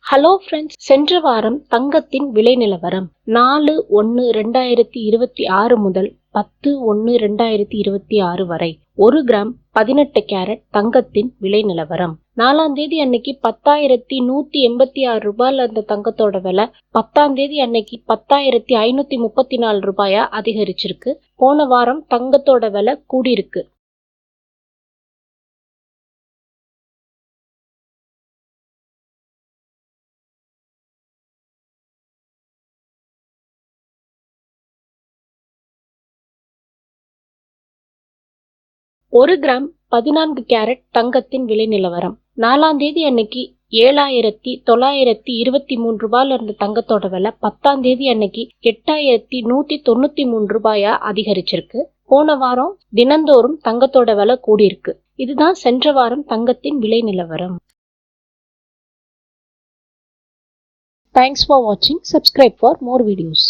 Hello friends, சென்ற வாரம் தங்கத்தின் விலை நிலவரம் 4/1/2026 முதல் 10/1/2026 வரை 1 கிராம் 18 கேரட் தங்கத்தின் விலை நிலவரம். 4ஆம் தேதி அன்னைக்கு 10,186 ரூபாயில இருந்த தங்கத்தோட விலை 10ஆம் தேதி அன்னைக்கு 10,534 ரூபாயா அதிகரிச்சிருக்கு. போன வாரம் தங்கத்தோட விலை கூடியிருக்கு. ஒரு கிராம் 14 கேரட் தங்கத்தின் விலை நிலவரம். 4ஆம் தேதி அன்னைக்கு 7,923 ரூபாயில இருந்த தங்கத்தோட விலை 10ஆம் தேதி அன்னைக்கு 8,193 ரூபாயா அதிகரிச்சிருக்கு. போன வாரம் தினந்தோறும் தங்கத்தோட விலை கூடியிருக்கு. இதுதான் சென்ற வாரம் தங்கத்தின் விலை நிலவரம். Thanks for watching. Subscribe for more videos.